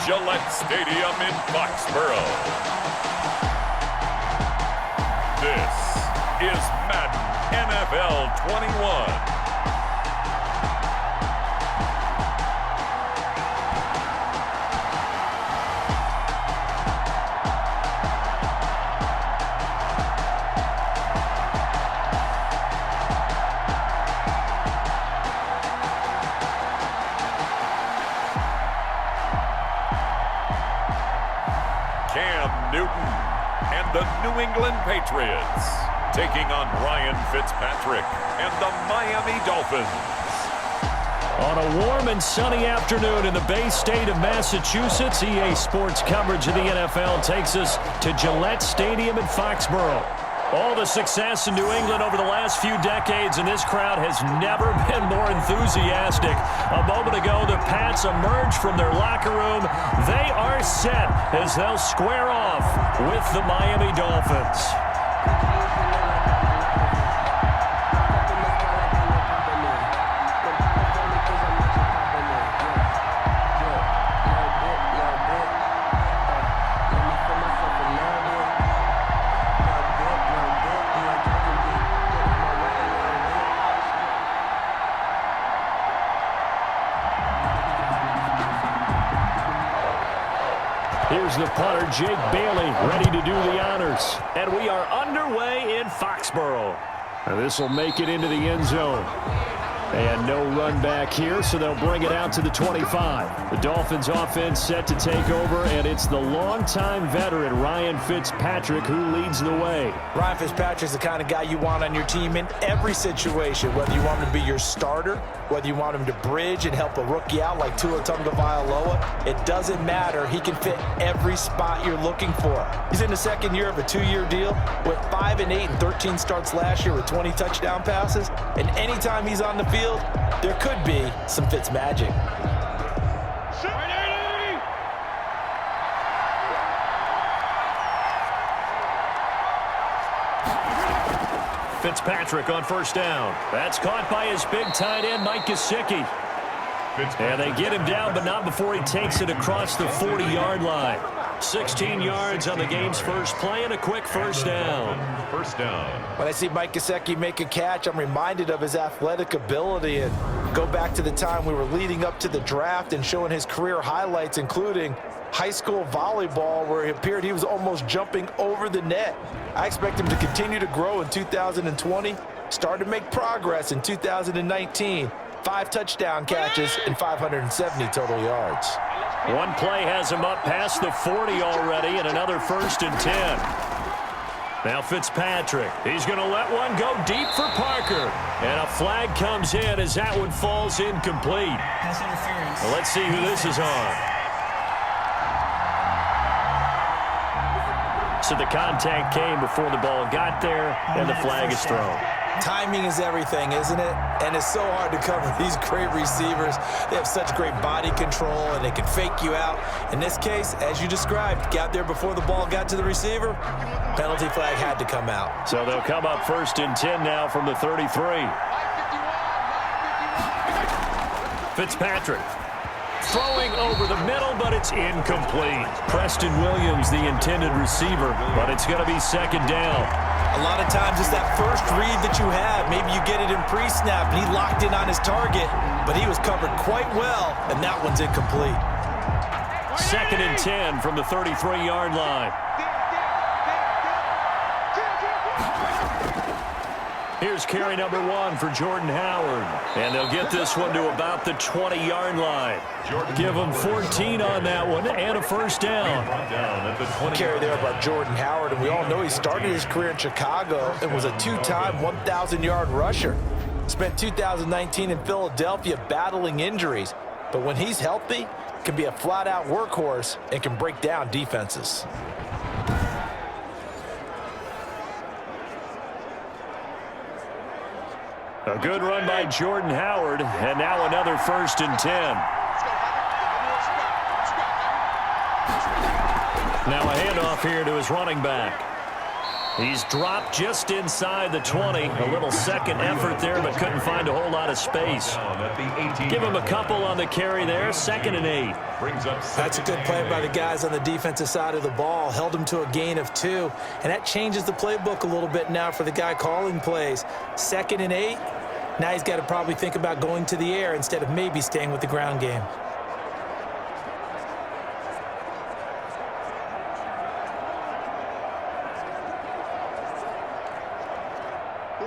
Gillette Stadium in Foxborough. This is Madden NFL 21. And the New England Patriots taking on Ryan Fitzpatrick and the Miami Dolphins. On a warm and sunny afternoon in the Bay State of Massachusetts, EA Sports coverage of the NFL takes us to Gillette Stadium in Foxborough. All the success in New England over the last few decades, and this crowd has never been more enthusiastic. A moment ago, the Pats emerged from their locker room. They are set as they'll square off with the Miami Dolphins. Here's the punter, Jake Bailey, ready to do the honors. And we are underway in Foxborough. And this will make it into the end zone. And no run back here, so they'll bring it out to the 25. The Dolphins offense set to take over, and it's the longtime veteran Ryan Fitzpatrick who leads the way. Ryan Fitzpatrick's the kind of guy you want on your team in every situation, whether you want him to be your starter, whether you want him to bridge and help a rookie out like Tua Tagovailoa. It doesn't matter. He can fit every spot you're looking for. He's in the second year of a 2-year deal with 5-8 and 13 starts last year with 20 touchdown passes. And anytime he's on the field, there could be some Fitz magic. Fitzpatrick on first down. That's caught by his big tight end, Mike Gesicki. And they get him down, but not before he takes it across the 40-yard line. 16 yards on the game's first play and a quick first down. When I see Mike Gesicki make a catch, I'm reminded of his athletic ability and go back to the time we were leading up to the draft and showing his career highlights, including high school volleyball, where it appeared he was almost jumping over the net. I expect him to continue to grow in 2020, start to make progress in 2019. 5 touchdown catches and 570 total yards. One play has him up past the 40 already, and another 1st and 10. Now Fitzpatrick, he's going to let one go deep for Parker. And a flag comes in as that one falls incomplete. Pass interference. Well, let's see who this is on. So the contact came before the ball got there, and the flag is thrown. Timing is everything, isn't it? And it's so hard to cover these great receivers. They have such great body control, and they can fake you out. In this case, as you described, got there before the ball got to the receiver. Penalty flag had to come out. So they'll come up 1st and 10 now from the 33. Fitzpatrick throwing over the middle, but it's incomplete. Preston Williams, the intended receiver, but it's going to be 2nd down. A lot of times it's that first read that you have. Maybe you get it in pre-snap, and he locked in on his target, but he was covered quite well, and that one's incomplete. 2nd and 10 from the 33-yard line. Here's carry number 1 for Jordan Howard. And they'll get this one to about the 20-yard line. Give them 14 on that one and a 1st down. Carry there by Jordan Howard, and we all know he started his career in Chicago and was a 2-time 1,000-yard rusher. Spent 2019 in Philadelphia battling injuries. But when he's healthy, can be a flat-out workhorse and can break down defenses. A good run by Jordan Howard, and now another 1st and 10. Now a handoff here to his running back. He's dropped just inside the 20. A little second effort there, but couldn't find a whole lot of space. Give him a couple on the carry there. 2nd and 8. That's a good play by the guys on the defensive side of the ball. Held him to a gain of 2. And that changes the playbook a little bit now for the guy calling plays. 2nd and 8. Now he's got to probably think about going to the air instead of maybe staying with the ground game.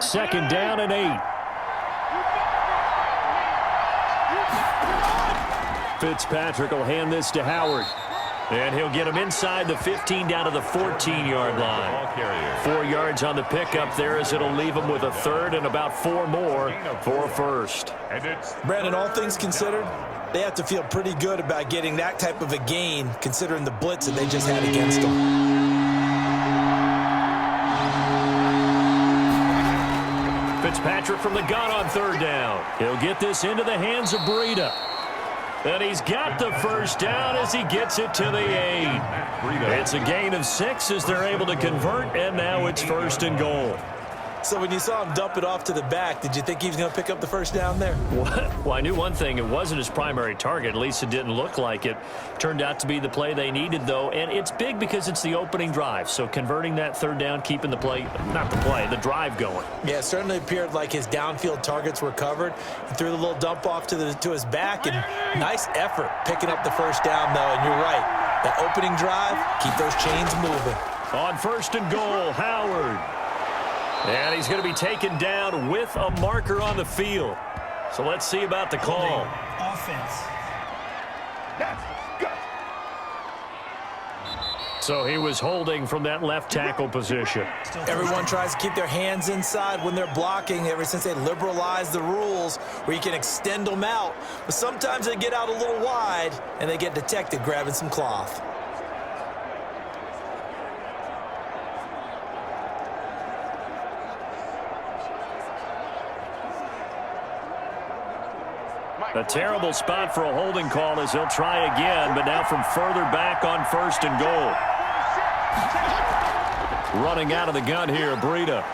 Second down and 8. Fitzpatrick will hand this to Howard. And he'll get him inside the 15 down to the 14-yard line. 4 yards on the pickup there as it'll leave him with a 3rd and about 4 more for a 1st. Brandon, all things considered, they have to feel pretty good about getting that type of a gain considering the blitz that they just had against them. Fitzpatrick from the gun on 3rd down. He'll get this into the hands of Breida. And he's got the 1st down as he gets it to the 8. It's a gain of 6 as they're able to convert, and now it's 1st and goal. So when you saw him dump it off to the back, did you think he was going to pick up the 1st down there? Well, I knew one thing. It wasn't his primary target. At least it didn't look like it. Turned out to be the play they needed, though. And it's big because it's the opening drive. So converting that 3rd down, keeping the play, not the play, the drive going. Yeah, it certainly appeared like his downfield targets were covered. He threw the little dump off to his back, and nice effort picking up the 1st down, though. And you're right. That opening drive, keep those chains moving. On 1st and goal, Howard. And he's going to be taken down with a marker on the field. So let's see about the call. Offense. So he was holding from that left tackle position. Everyone tries to keep their hands inside when they're blocking ever since they liberalized the rules where you can extend them out. But sometimes they get out a little wide and they get detected grabbing some cloth. A terrible spot for a holding call as he'll try again, but now from further back on 1st and goal. Running out of the gun here, Breida.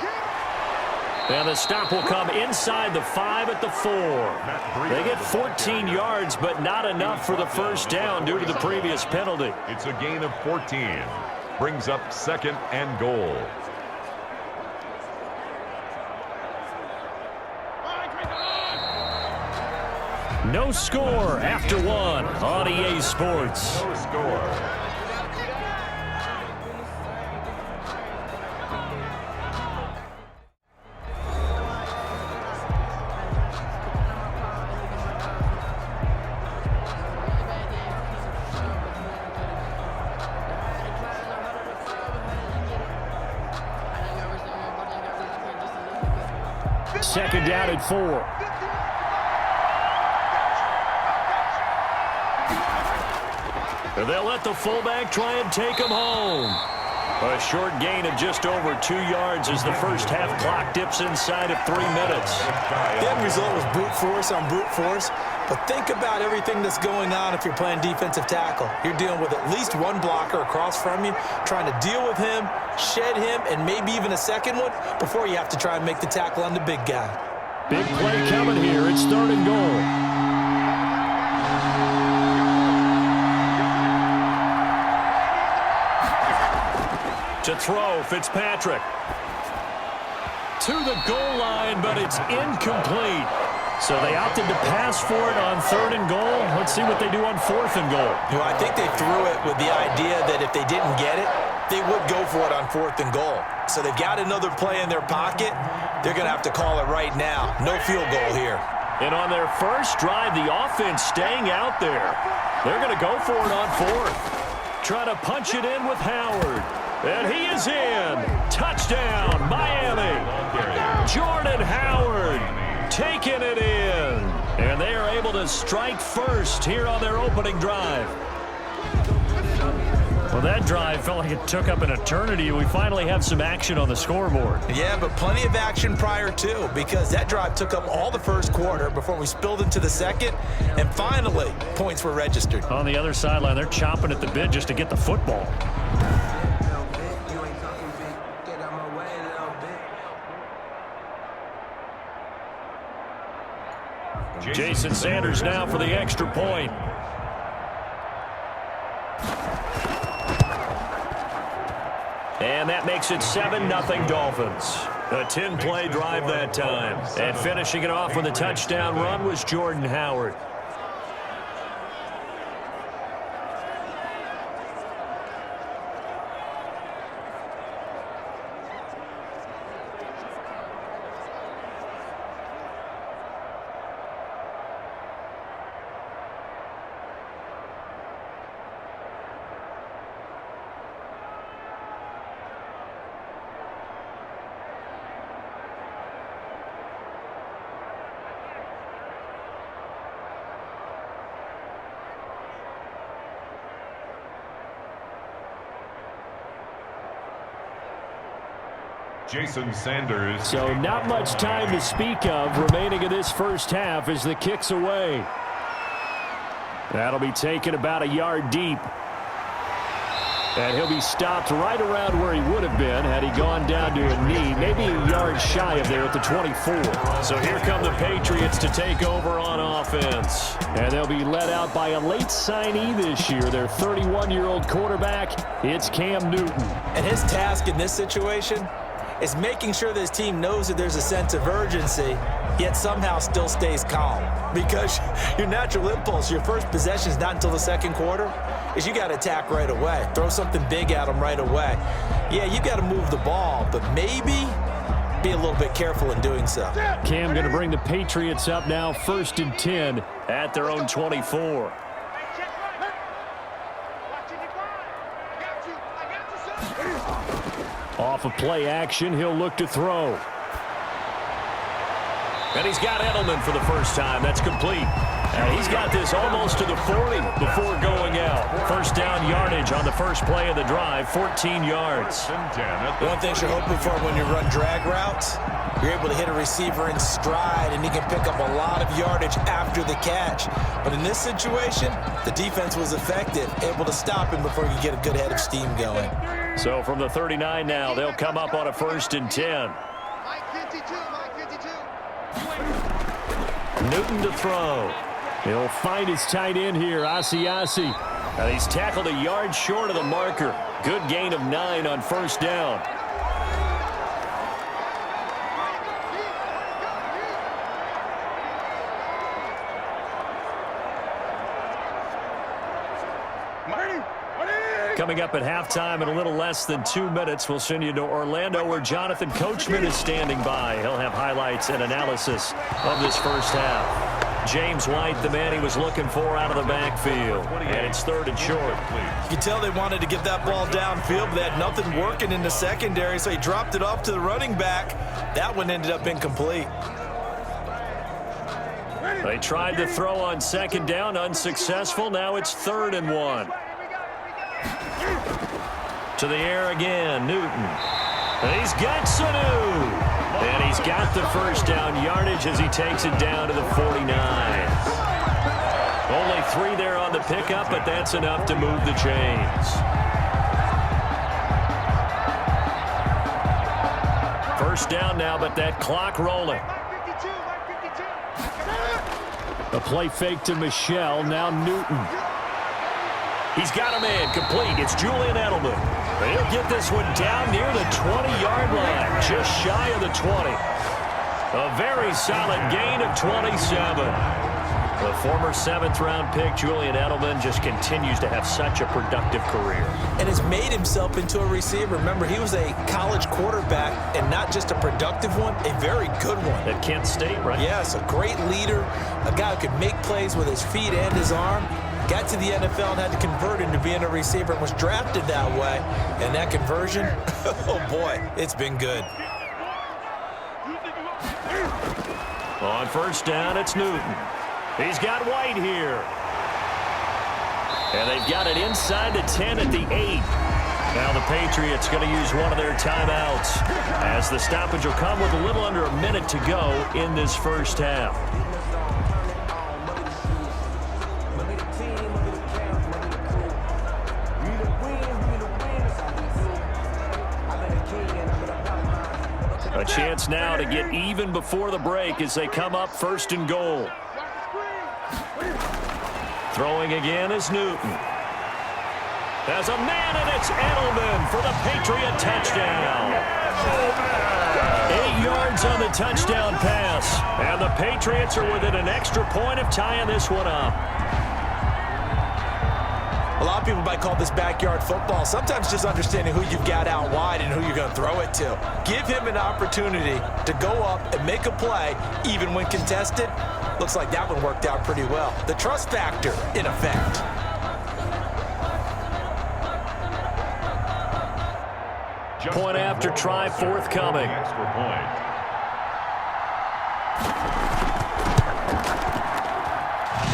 And the stop will come inside the 5 at the 4. They get 14 yards, but not enough for the 1st down due to the previous penalty. It's a gain of 14. Brings up 2nd and goal. No score after 1 on EA Sports. No score. Second down at 4. And they'll let the fullback try and take him home. A short gain of just over 2 yards as the first half clock dips inside of 3 minutes. The end result was brute force on brute force. But think about everything that's going on if you're playing defensive tackle. You're dealing with at least one blocker across from you, trying to deal with him, shed him, and maybe even a second one before you have to try and make the tackle on the big guy. Big play coming here. It's 3rd and goal. To throw, Fitzpatrick. To the goal line, but it's incomplete. So they opted to pass for it on 3rd and goal. Let's see what they do on 4th and goal. You know, I think they threw it with the idea that if they didn't get it, they would go for it on 4th and goal. So they've got another play in their pocket. They're going to have to call it right now. No field goal here. And on their first drive, the offense staying out there. They're going to go for it on 4th. Try to punch it in with Howard. And he is in. Touchdown, Miami. Jordan Howard taking it in. And they are able to strike first here on their opening drive. Well, that drive felt like it took up an eternity. We finally have some action on the scoreboard. Yeah, but plenty of action prior to, because that drive took up all the first quarter before we spilled into the second, and finally, points were registered. On the other sideline, they're chomping at the bit just to get the football. Jason Sanders now for the extra point. And that makes it 7-0 Dolphins. A 10-play drive that time. And finishing it off with a touchdown run was Jordan Howard. Jason Sanders. So not much time to speak of remaining in this first half as the kick's away. That'll be taken about a yard deep. And he'll be stopped right around where he would have been had he gone down to a knee, maybe a yard shy of there at the 24. So here come the Patriots to take over on offense. And they'll be led out by a late signee this year, their 31-year-old quarterback. It's Cam Newton. And his task in this situation is making sure this team knows that there's a sense of urgency, yet somehow still stays calm. Because your natural impulse, your first possession is not until the second quarter, is you got to attack right away. Throw something big at them right away. Yeah, you got to move the ball, but maybe be a little bit careful in doing so. Cam going to bring the Patriots up now, 1st and 10 at their own 24. Off of play action, he'll look to throw. And he's got Edelman for the first time. That's complete. And he's got this almost to the 40 before going out. First down yardage on the first play of the drive, 14 yards. One thing you're hoping for when you run drag routes, you're able to hit a receiver in stride, and he can pick up a lot of yardage after the catch. But in this situation, the defense was effective, able to stop him before you get a good head of steam going. So from the 39 now, they'll come up on a 1st and 10. Newton to throw. He'll find his tight end here, Asiasi. And he's tackled a yard short of the marker. Good gain of 9 on first down. Coming up at halftime in a little less than 2 minutes, we'll send you to Orlando where Jonathan Coachman is standing by. He'll have highlights and analysis of this first half. James White, the man he was looking for out of the backfield. And it's 3rd and short. You can tell they wanted to get that ball downfield, but they had nothing working in the secondary, so he dropped it off to the running back. That one ended up incomplete. They tried to throw on 2nd down, unsuccessful. Now it's 3rd and 1. To the air again, Newton. And he's got Sanu. And he's got the first down yardage as he takes it down to the 49. Only 3 there on the pickup, but that's enough to move the chains. First down now, but that clock rolling. A play fake to Michelle, now Newton. He's got a man complete. It's Julian Edelman. He'll get this one down near the 20-yard line, just shy of the 20. A very solid gain of 27. The former 7th-round pick, Julian Edelman, just continues to have such a productive career. And has made himself into a receiver. Remember, he was a college quarterback, and not just a productive one, a very good one. At Kent State, right? Yes, a great leader, a guy who could make plays with his feet and his arm. Got to the NFL and had to convert into being a receiver and was drafted that way. And that conversion, oh boy, it's been good. On first down, it's Newton. He's got White here. And they've got it inside the 10 at the 8. Now the Patriots going to use one of their timeouts as the stoppage will come with a little under a minute to go in this first half. A chance now to get even before the break as they come up 1st and goal. Throwing again is Newton. There's a man, and it's Edelman for the Patriot touchdown. 8 yards on the touchdown pass. And the Patriots are within an extra point of tying this one up. A lot of people might call this backyard football. Sometimes just understanding who you've got out wide and who you're going to throw it to. Give him an opportunity to go up and make a play, even when contested. Looks like that one worked out pretty well. The trust factor in effect. Point after try forthcoming. Extra point.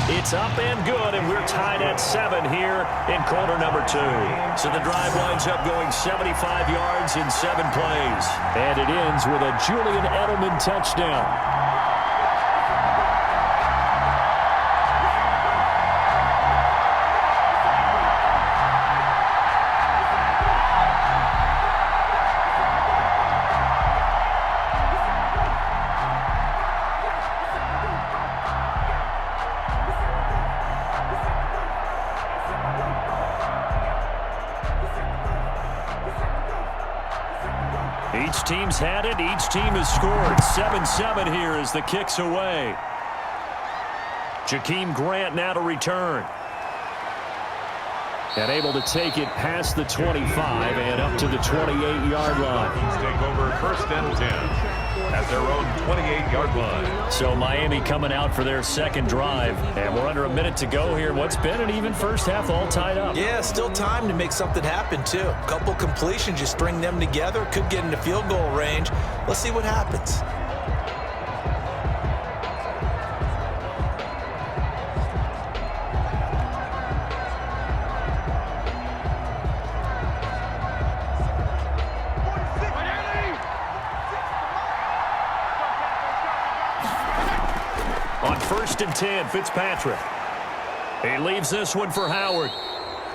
It's up and good, and we're tied at 7 here in quarter number 2. So the drive winds up going 75 yards in 7 plays. And it ends with a Julian Edelman touchdown. Each team's had it. Each team has scored. 7-7 here as the kick's away. Jakeem Grant now to return. And able to take it past the 25 and up to the 28-yard line. Take over 1st and 10 at their own 28-yard line. So Miami coming out for their second drive. And we're under a minute to go here. What's been an even first half all tied up. Yeah, still time to make something happen, too. A couple completions, you string them together, could get into field goal range. Let's see what happens. On 1st and 10, Fitzpatrick. He leaves this one for Howard.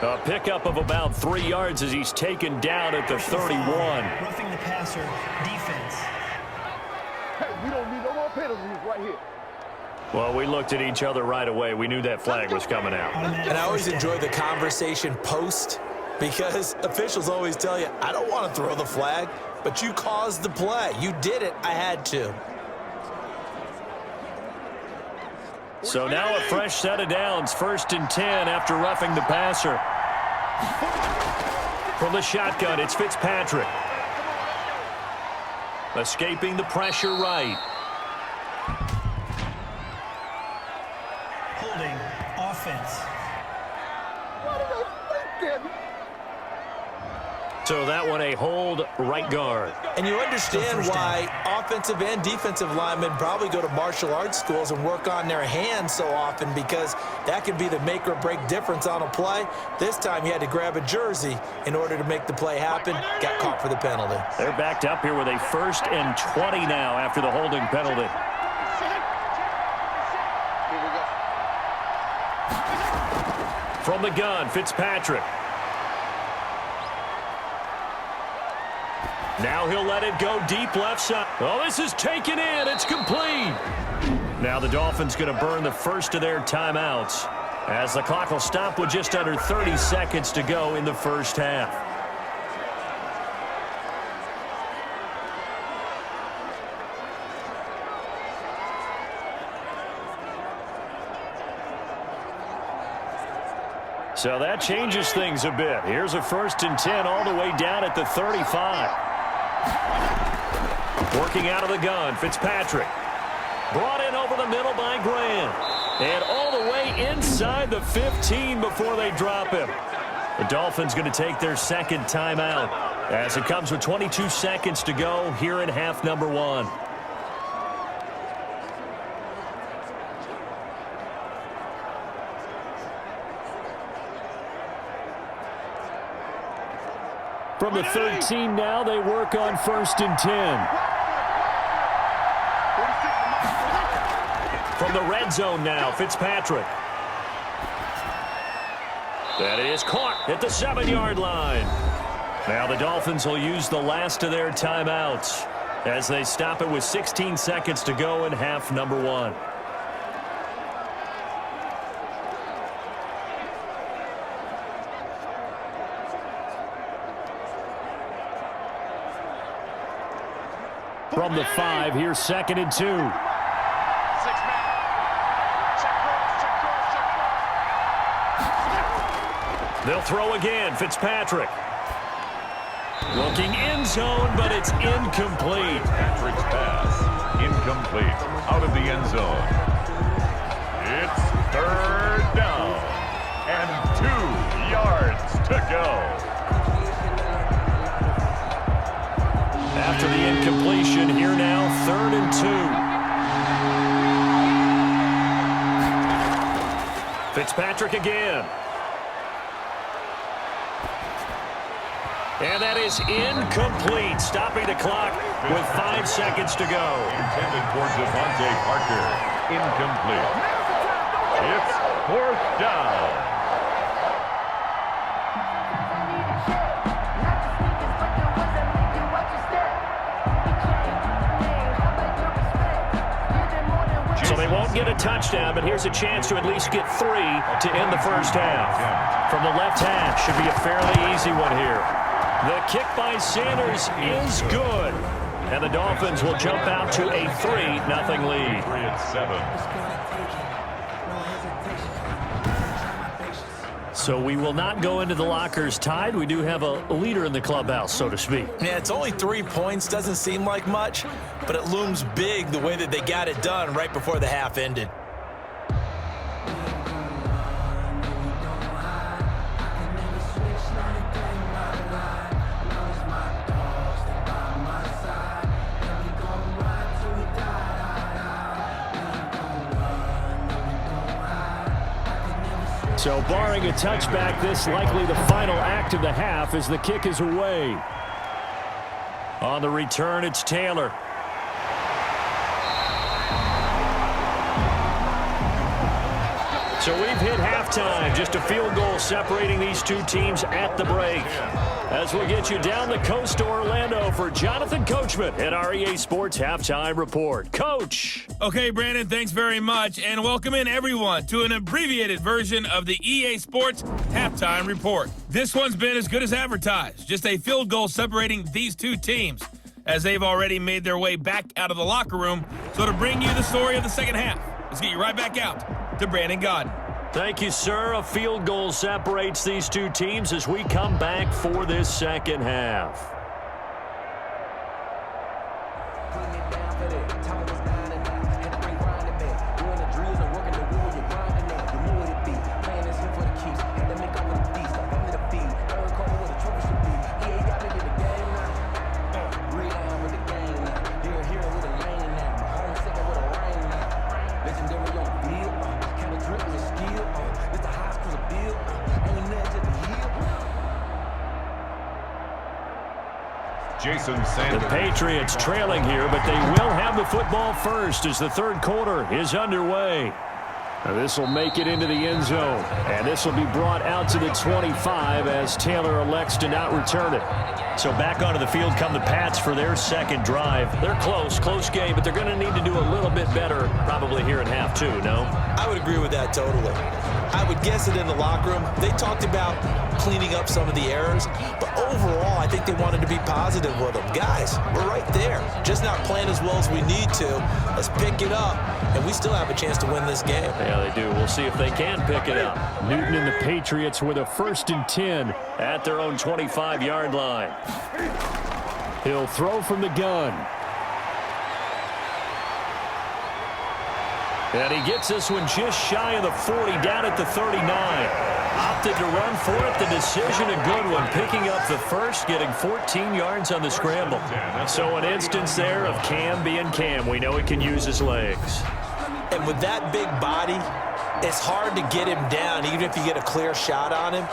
A pickup of about 3 yards as he's taken down at the 31. Roughing the passer, defense. Hey, we don't need no more penalties right here. Well, we looked at each other right away. We knew that flag was coming out. And I always enjoy the conversation post because officials always tell you, I don't want to throw the flag, but you caused the play. You did it. I had to. So now a fresh set of downs. 1st and 10 after roughing the passer. From the shotgun, it's Fitzpatrick. Escaping the pressure right. Holding offense. What are they thinking? So that one a hold right guard. And you understand why offensive and defensive linemen probably go to martial arts schools and work on their hands so often, because that can be the make or break difference on a play. This time he had to grab a jersey in order to make the play happen. Got caught for the penalty. They're backed up here with a 1st and 20 now after the holding penalty. From the gun, Fitzpatrick. Now he'll let it go deep left side. Oh, this is taken in. It's complete. Now the Dolphins going to burn the first of their timeouts as the clock will stop with just under 30 seconds to go in the first half. So that changes things a bit. Here's a 1st and 10 all the way down at the 35. Working out of the gun, Fitzpatrick. Brought in over the middle by Grant. And all the way inside the 15 before they drop him. The Dolphins going to take their second timeout as it comes with 22 seconds to go here in half number 1. From the 13 now, they work on 1st and 10. From the red zone now, Fitzpatrick. That is caught at the 7-yard line. Now the Dolphins will use the last of their timeouts as they stop it with 16 seconds to go in half number 1. From the 5, here's 2nd and 2. They'll throw again. Fitzpatrick. Looking end zone, but it's incomplete. Patrick's pass, incomplete, out of the end zone. It's 3rd down, and 2 yards to go. After the incompletion, here now, 3rd and 2. Fitzpatrick again. And that is incomplete, stopping the clock with 5 seconds to go. Intended for Devontae Parker, incomplete. It's 4th down. So they won't get a touchdown, but here's a chance to at least get 3 to end the first half. From the left hash, should be a fairly easy one here. The kick by Sanders is good. And the Dolphins will jump out to a 3-0 lead. 3-7. So we will not go into the lockers tied. We do have a leader in the clubhouse, so to speak. Yeah, it's only 3 points. Doesn't seem like much, but it looms big the way that they got it done right before the half ended. So barring a touchback, this likely the final act of the half as the kick is away. On the return, it's Taylor. So we've hit halftime. Just a field goal separating these two teams at the break. As we'll get you down the coast to Orlando for Jonathan Coachman at our EA Sports Halftime Report. Coach. Okay, Brandon, thanks very much. And welcome in, everyone, to an abbreviated version of the EA Sports Halftime Report. This one's been as good as advertised. Just a field goal separating these two teams as they've already made their way back out of the locker room. So to bring you the story of the second half, let's get you right back out to Brandon Godden. Thank you, sir. A field goal separates these two teams as we come back for this second half. The Patriots trailing here, but they will have the football first as the third quarter is underway. This will make it into the end zone, and this will be brought out to the 25 as Taylor elects to not return it. So back onto the field come the Pats for their second drive. They're close game, but they're going to need to do a little bit better probably here in half two, no? I would agree with that totally. I would guess that in the locker room, they talked about cleaning up some of the errors, but overall, I think they wanted to be positive with them. Guys, we're right there, just not playing as well as we need to. Let's pick it up, and we still have a chance to win this game. Yeah, they do. We'll see if they can pick it up. Newton and the Patriots with a 1st and 10 at their own 25-yard line. He'll throw from the gun. And he gets this one just shy of the 40, down at the 39. Opted to run for it. The decision a good one. Picking up the first, getting 14 yards on the scramble. So an instance there of Cam being Cam. We know he can use his legs. And with that big body, it's hard to get him down, even if you get a clear shot on him.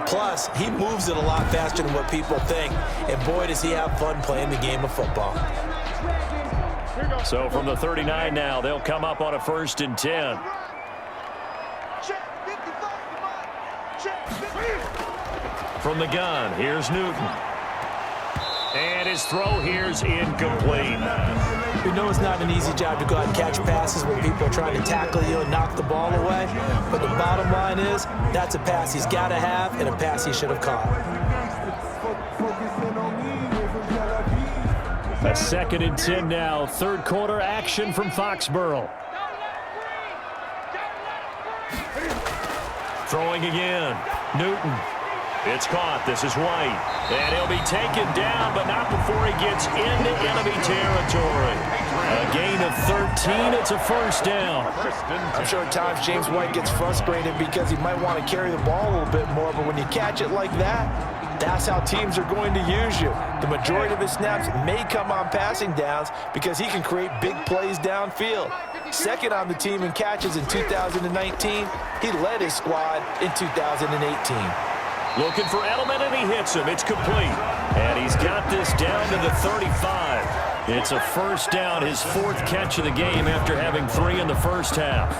Plus, he moves it a lot faster than what people think. And boy, does he have fun playing the game of football. So from the 39 now, they'll come up on a 1st and 10. From the gun, here's Newton. And his throw here's incomplete. We know it's not an easy job to go out and catch passes when people are trying to tackle you and knock the ball away. But the bottom line is, that's a pass he's got to have and a pass he should have caught. A 2nd and 10 now. Third quarter action from Foxborough. Throwing again. Newton. It's caught. This is White. And he'll be taken down, but not before he gets into enemy territory. A gain of 13. It's a first down. I'm sure at times James White gets frustrated because he might want to carry the ball a little bit more, but when you catch it like that, that's how teams are going to use you. The majority of his snaps may come on passing downs because he can create big plays downfield. Second on the team in catches in 2019. He led his squad in 2018. Looking for Edelman, and he hits him. It's complete. And he's got this down to the 35. It's a first down, his 4th catch of the game after having 3 in the first half.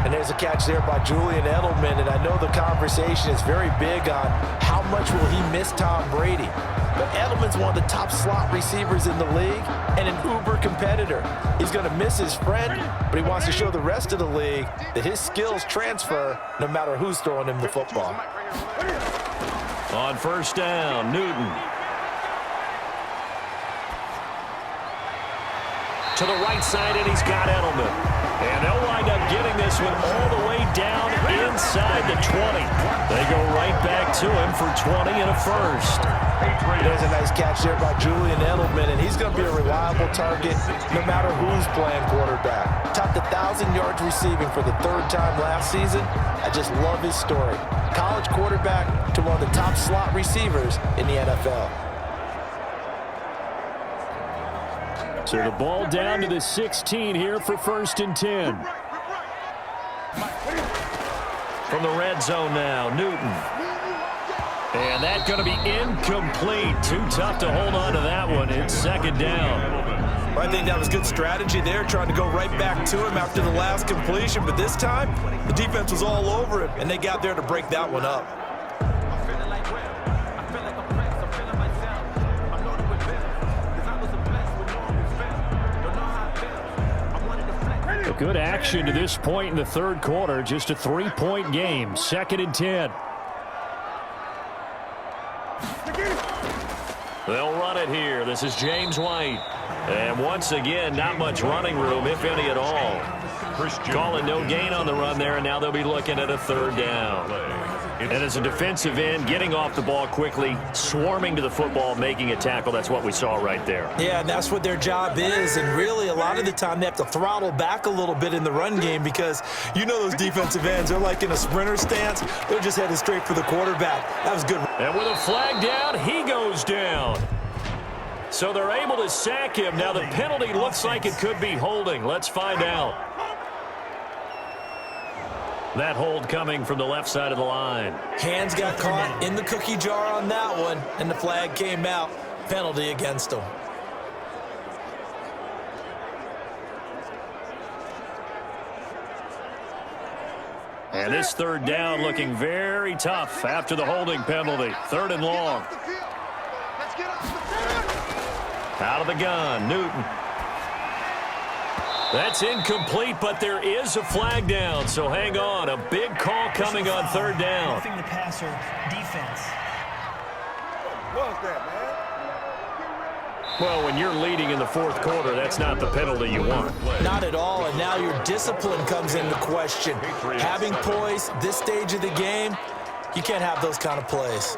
And there's a catch there by Julian Edelman, and I know the conversation is very big on how much will he miss Tom Brady. But Edelman's one of the top slot receivers in the league and an uber competitor. He's going to miss his friend, but he wants to show the rest of the league that his skills transfer no matter who's throwing him the football. On first down, Newton. To the right side, and he's got Edelman. And they'll wind up getting this one all the way down inside the 20. They go right back to him for 20 and a first. There's a nice catch there by Julian Edelman, and he's going to be a reliable target no matter who's playing quarterback. Topped 1,000 yards receiving for the 3rd time last season. I just love his story. College quarterback to one of the top slot receivers in the NFL. So the ball down to the 16 here for 1st and 10. From the red zone now, Newton. And that's going to be incomplete. Too tough to hold on to that one. It's 2nd down. I think that was good strategy there, trying to go right back to him after the last completion. But this time, the defense was all over him, and they got there to break that one up. A good action to this point in the 3rd quarter. Just a 3-point game. 2nd and 10. They'll run it here. This is James White. And once again, not much running room, if any at all. Calling no gain on the run there, and now they'll be looking at a 3rd down. And as a defensive end, getting off the ball quickly, swarming to the football, making a tackle, that's what we saw right there. Yeah, and that's what their job is. And really, a lot of the time, they have to throttle back a little bit in the run game because you know those defensive ends, they're like in a sprinter stance. They're just headed straight for the quarterback. That was good. And with a flag down, he goes down. So they're able to sack him. Now the penalty looks like it could be holding. Let's find out. That hold coming from the left side of the line. Hands got caught in the cookie jar on that one, and the flag came out. Penalty against him. And this 3rd down looking very tough after the holding penalty. 3rd and long. Out of the gun, Newton. That's incomplete, but there is a flag down, so hang on. A big call coming on 3rd down. Roughing the passer, defense. What was that, man? Well, when you're leading in the 4th quarter, that's not the penalty you want. Not at all, and now your discipline comes into question. Having poise this stage of the game, you can't have those kind of plays.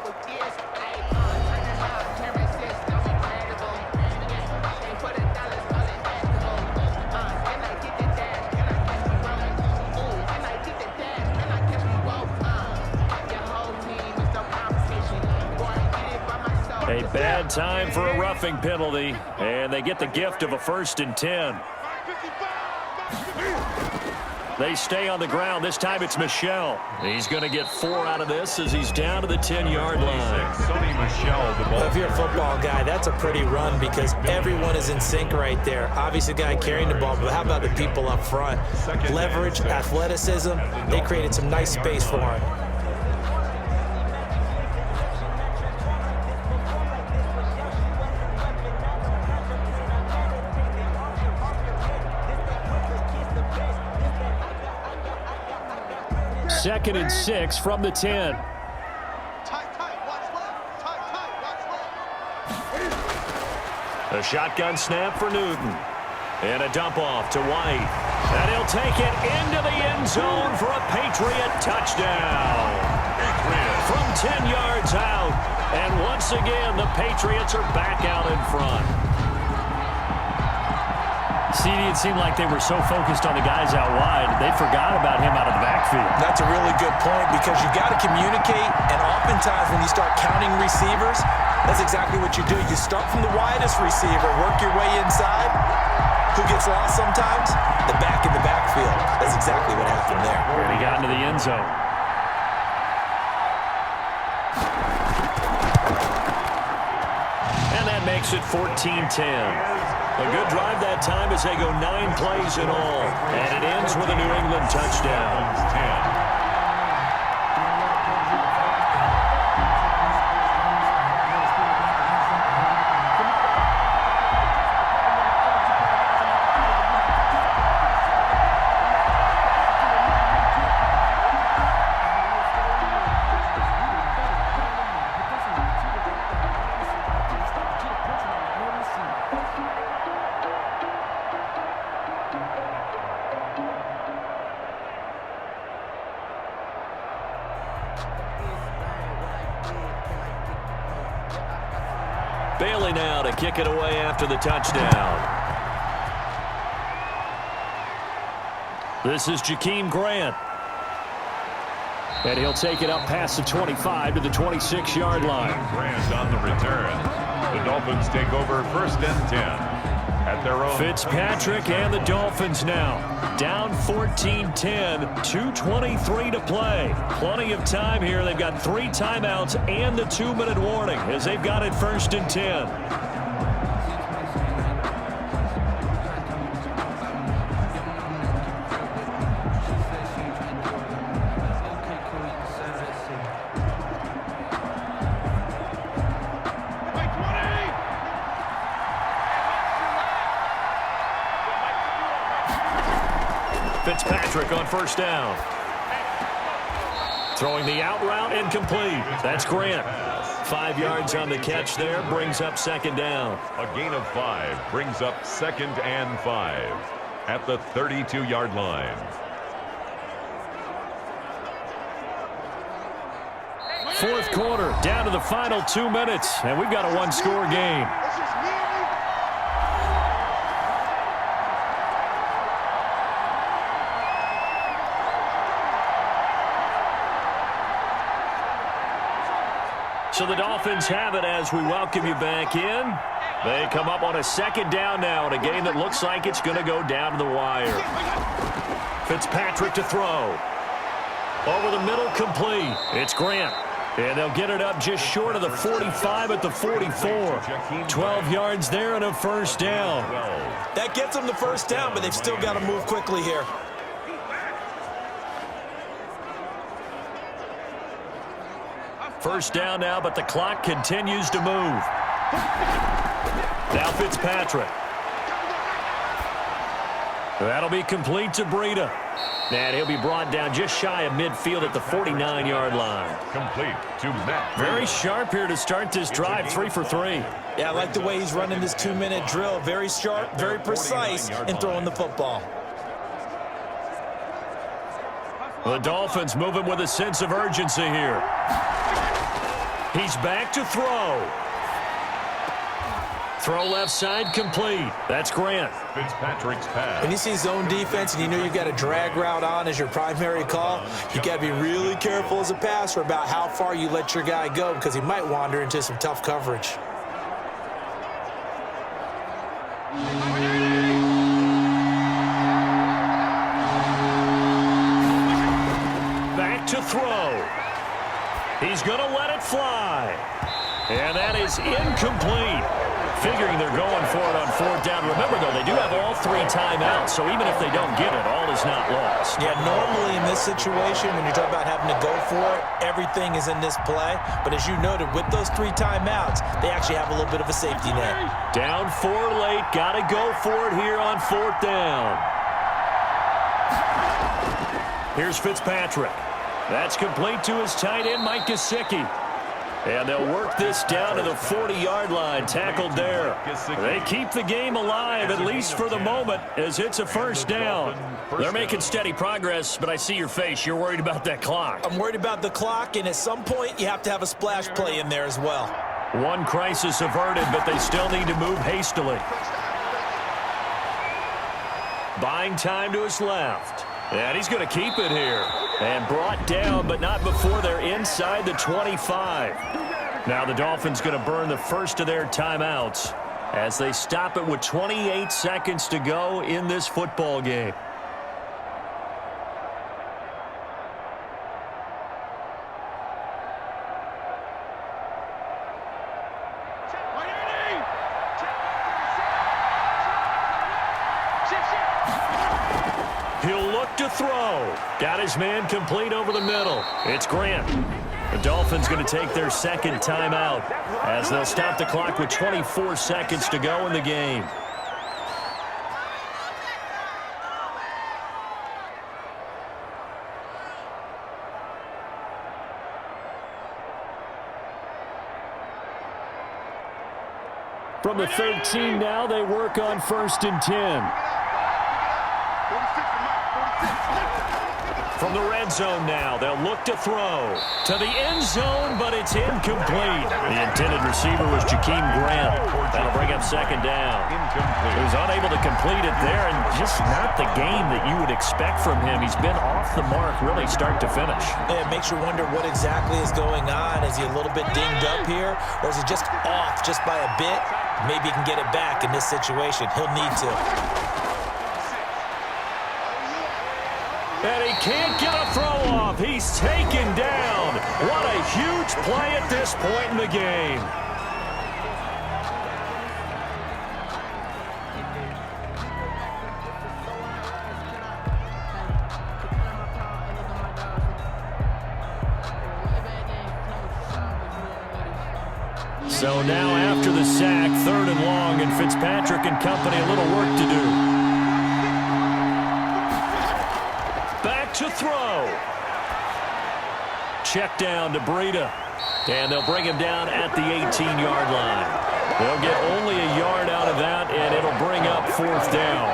A bad time for a roughing penalty, and they get the gift of a 1st and 10. They stay on the ground. This time it's Michel. He's going to get 4 out of this as he's down to the 10-yard line. Well, if you're a football guy, that's a pretty run because everyone is in sync right there. Obviously, the guy carrying the ball, but how about the people up front? Leverage, athleticism, they created some nice space for him. Second and 6 from the 10. The shotgun snap for Newton. And a dump off to White. And he'll take it into the end zone for a Patriot touchdown. From 10 yards out. And once again, the Patriots are back out in front. CD, it seemed like they were so focused on the guys out wide, they forgot about him out of the backfield. That's a really good point because you got to communicate, and oftentimes when you start counting receivers, that's exactly what you do. You start from the widest receiver, work your way inside. Who gets lost sometimes? The back in the backfield. That's exactly what happened there. And he got into the end zone. And that makes it 14-10. A good drive that time as they go 9 plays in all. And it ends with a New England touchdown. 10. Bailey now to kick it away after the touchdown. This is Jakeem Grant. And he'll take it up past the 25 to the 26-yard line. Grant on the return. The Dolphins take over 1st and 10. At their own. Fitzpatrick and the Dolphins now. Down 14-10, 2:23 to play. Plenty of time here. They've got 3 timeouts and the 2-minute warning as they've got it 1st and 10. Fitzpatrick on 1st down. Throwing the out route, incomplete. That's Grant. 5 yards on the catch there, brings up 2nd down. A gain of 5 brings up 2nd and 5 at the 32-yard line. 4th quarter, down to the final 2 minutes, and we've got a 1-score game. So the Dolphins have it as we welcome you back in. They come up on a 2nd down now in a game that looks like it's going to go down to the wire. Fitzpatrick to throw. Over the middle, complete. It's Grant. And they'll get it up just short of the 45 at the 44. 12 yards there and a 1st down. That gets them the 1st down, but they've still got to move quickly here. First down now, but the clock continues to move. Now Fitzpatrick. That'll be complete to Breida. And he'll be brought down just shy of midfield at the 49-yard line. Complete to Matt. Very sharp here to start this drive, 3 for 3. Yeah, I like the way he's running this 2-minute drill. Very sharp, very precise in throwing the football. The Dolphins moving with a sense of urgency here. He's back to throw. Throw left side, complete. That's Grant. Fitzpatrick's pass. When you see zone defense and you know you've got a drag route on as your primary call, you got to be really careful as a passer about how far you let your guy go because he might wander into some tough coverage. Back to throw. He's going to let it fly. And that is incomplete. Figuring they're going for it on 4th down. Remember, though, they do have all 3 timeouts, so even if they don't get it, all is not lost. Yeah, normally in this situation, when you talk about having to go for it, everything is in this play. But as you noted, with those 3 timeouts, they actually have a little bit of a safety net. Down 4 late. Got to go for it here on 4th down. Here's Fitzpatrick. That's complete to his tight end, Mike Gesicki. And they'll work this down to the 40-yard line, tackled there. They keep the game alive, at least for the moment, as it's a first down. They're making steady progress, but I see your face. You're worried about that clock. I'm worried about the clock, and at some point, you have to have a splash play in there as well. One crisis averted, but they still need to move hastily. Buying time to his left. And he's going to keep it here. And brought down, but not before they're inside the 25. Now the Dolphins going to burn the first of their timeouts as they stop it with 28 seconds to go in this football game. He'll look to throw. Got his man complete over the middle. It's Grant. The Dolphins going to take their second timeout as they'll stop the clock with 24 seconds to go in the game. From the 13 now, they work on 1st and 10. From the red zone now, they'll look to throw to the end zone, but it's incomplete. The intended receiver was Jakeem Grant. That'll bring up second down. He was unable to complete it there, and just not the game that you would expect from him. He's been off the mark really start to finish. Yeah, it makes you wonder what exactly is going on. Is he a little bit dinged up here, or is he just off just by a bit? Maybe he can get it back in this situation. He'll need to. And he can't get a throw off. He's taken down. What a huge play at this point in the game. So now after the sack, 3rd and long, and Fitzpatrick and company a little work to do. To throw. Check down to Breida. And they'll bring him down at the 18-yard line. They'll get only a yard out of that, and it'll bring up 4th down.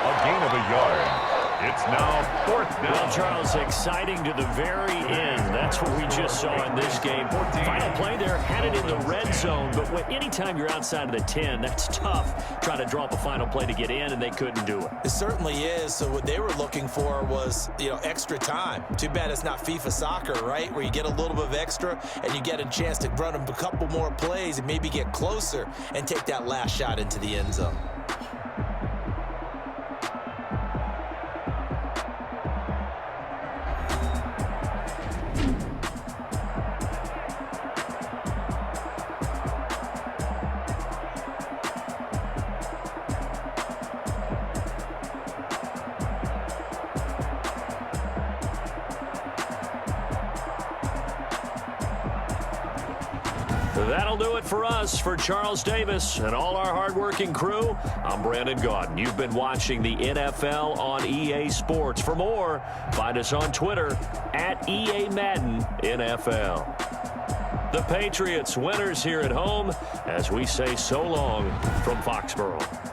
A gain of a yard. It's now 4th down. Well, Charles, exciting to the very end. That's what we just saw in this game. Final play there, had it in the red zone, but anytime you're outside of the 10, that's tough trying to draw up a final play to get in, and they couldn't do it. It certainly is. So what they were looking for was, extra time. Too bad it's not FIFA soccer, right, where you get a little bit of extra and you get a chance to run a couple more plays and maybe get closer and take that last shot into the end zone. That'll do it for us. For Charles Davis and all our hardworking crew, I'm Brandon Gaudin. You've been watching the NFL on EA Sports. For more, find us on Twitter at EA Madden NFL. The Patriots winners here at home as we say so long from Foxborough.